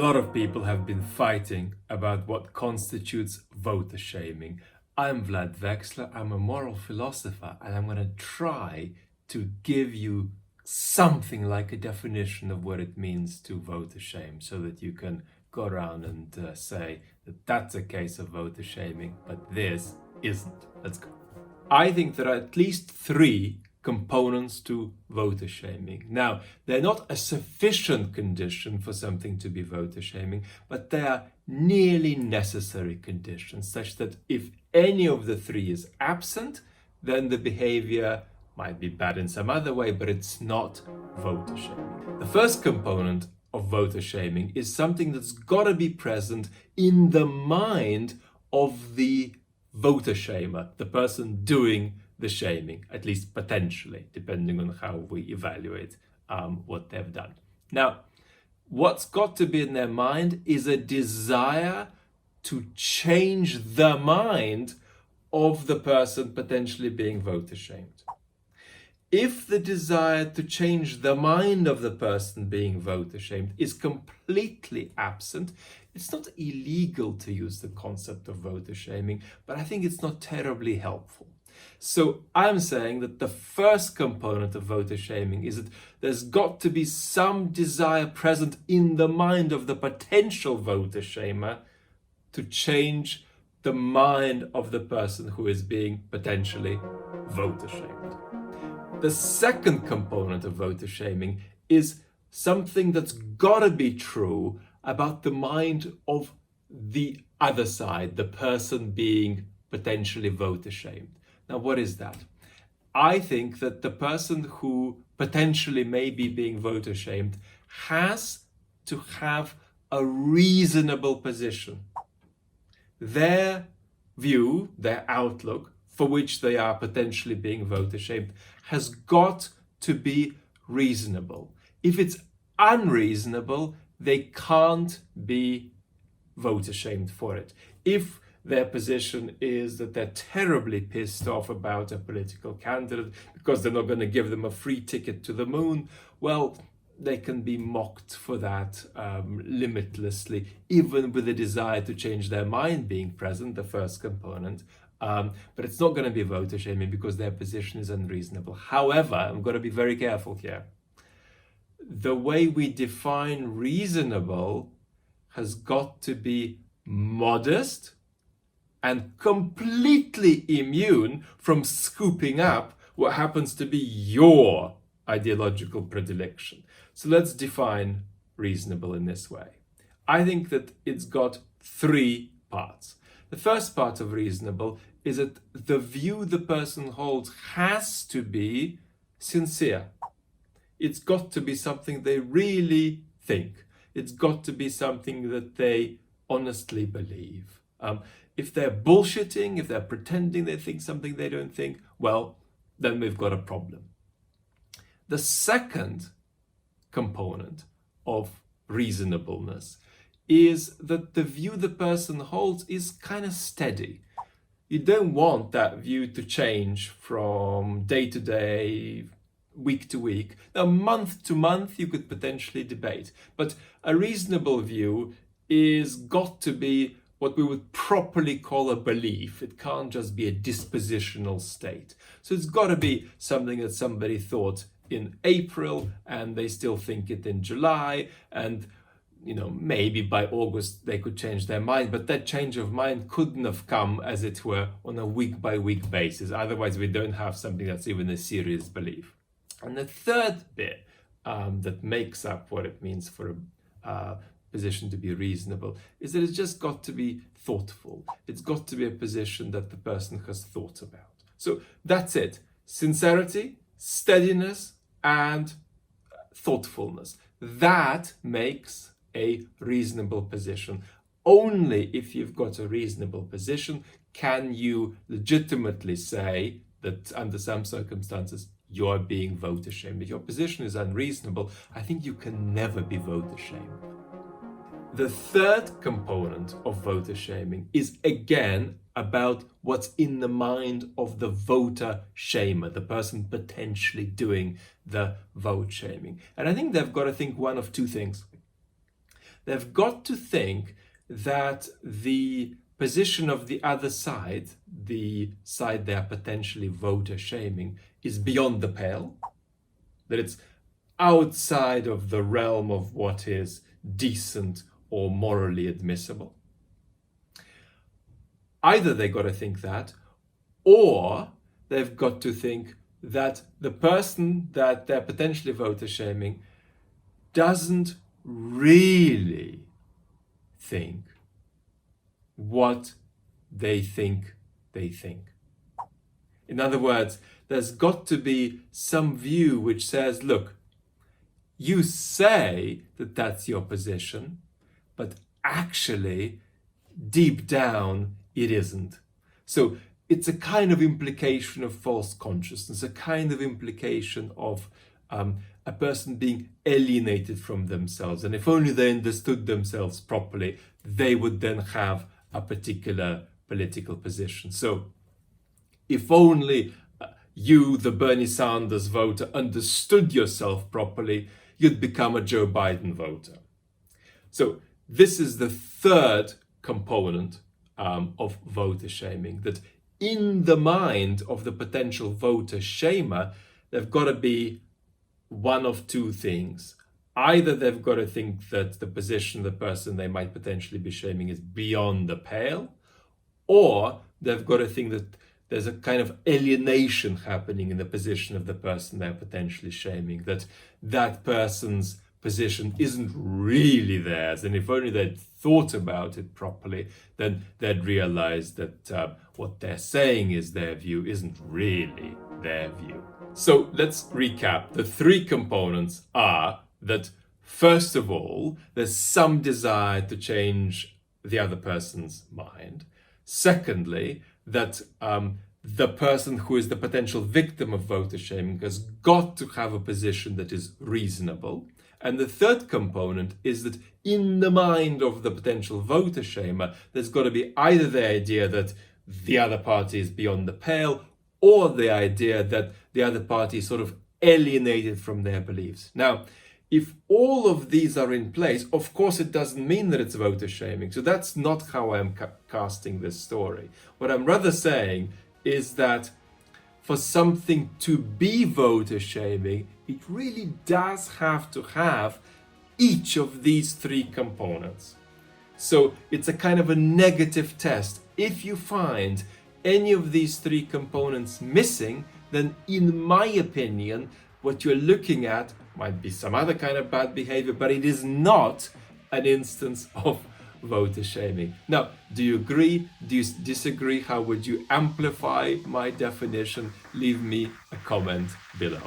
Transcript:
A lot of people have been fighting about what constitutes voter shaming. I'm Vlad Vexler, I'm a moral philosopher, and I'm going to try to give you something like a definition of what it means to voter shame so that you can go around and say that that's a case of voter shaming, but this isn't. Let's go. I think there are at least three components to voter shaming. Now, they're not a sufficient condition for something to be voter shaming, but they are nearly necessary conditions, such that if any of the three is absent, then the behavior might be bad in some other way, but it's not voter shaming. The first component of voter shaming is something that's got to be present in the mind of the voter shamer, the person doing the shaming, at least potentially, depending on how we evaluate what they've done. Now, what's got to be in their mind is a desire to change the mind of the person potentially being voter shamed. If the desire to change the mind of the person being voter shamed is completely absent, it's not illegal to use the concept of voter shaming, but I think it's not terribly helpful. So I'm saying that the first component of voter shaming is that there's got to be some desire present in the mind of the potential voter shamer to change the mind of the person who is being potentially voter shamed. The second component of voter shaming is something that's got to be true about the mind of the other side, the person being potentially voter shamed. Now, what is that? I think that the person who potentially may be being voter shamed has to have a reasonable position. Their view, their outlook, for which they are potentially being voter shamed, has got to be reasonable. If it's unreasonable, they can't be voter shamed for it. If their position is that they're terribly pissed off about a political candidate because they're not going to give them a free ticket to the moon, well, they can be mocked for that limitlessly, even with the desire to change their mind being present, the first component. But it's not going to be voter shaming because their position is unreasonable. However, I'm going to be very careful here. The way we define reasonable has got to be modest and completely immune from scooping up what happens to be your ideological predilection. So let's define reasonable in this way. I think that it's got three parts. The first part of reasonable is that the view the person holds has to be sincere. It's got to be something they really think. It's got to be something that they honestly believe. If they're bullshitting, if they're pretending they think something they don't think, well, then we've got a problem. The second component of reasonableness is that the view the person holds is kind of steady. You don't want that view to change from day to day, week to week. Now, month to month, you could potentially debate, but a reasonable view is got to be what we would properly call a belief. It can't just be a dispositional state. So it's got to be something that somebody thought in April and they still think it in July, and maybe by August they could change their mind, but that change of mind couldn't have come, as it were, on a week-by-week basis. Otherwise, we don't have something that's even a serious belief. And the third bit that makes up what it means for a position to be reasonable is that it's just got to be thoughtful. It's got to be a position that the person has thought about. So that's it. Sincerity, steadiness, and thoughtfulness. That makes a reasonable position. Only if you've got a reasonable position can you legitimately say that under some circumstances you're being voter shamed. If your position is unreasonable, I think you can never be voter shamed. The third component of voter shaming is again about what's in the mind of the voter shamer, the person potentially doing the vote shaming. And I think they've got to think one of two things. they've got to think that the position of the other side, the side they are potentially voter shaming, is beyond the pale, that it's outside of the realm of what is decent or morally admissible. Either they got to think that, or they've got to think that the person that they're potentially voter shaming doesn't really think what they think they think. In other words, there's got to be some view which says, look, you say that that's your position, but actually, deep down, it isn't. So it's a kind of implication of false consciousness, a kind of implication of a person being alienated from themselves. And if only they understood themselves properly, they would then have a particular political position. So if only you, the Bernie Sanders voter, understood yourself properly, you'd become a Joe Biden voter. So this is the third component of voter shaming, that in the mind of the potential voter shamer, they've got to be one of two things. Either they've got to think that the position of the person they might potentially be shaming is beyond the pale, or they've got to think that there's a kind of alienation happening in the position of the person they're potentially shaming, that that person's position isn't really theirs, and if only they'd thought about it properly, then they'd realize that what they're saying is their view isn't really their view. So let's recap. The three components are that, first of all, there's some desire to change the other person's mind. Secondly, that the person who is the potential victim of voter shaming has got to have a position that is reasonable. And the third component is that in the mind of the potential voter shamer, there's got to be either the idea that the other party is beyond the pale, or the idea that the other party is sort of alienated from their beliefs. Now, if all of these are in place, of course, it doesn't mean that it's voter shaming. So that's not how I'm casting this story. What I'm rather saying is that for something to be voter shaming, it really does have to have each of these three components. So it's a kind of a negative test. If you find any of these three components missing, then in my opinion, what you're looking at might be some other kind of bad behavior, but it is not an instance of voter shaming. Now, do you agree? Do you disagree? How would you amplify my definition? Leave me a comment below.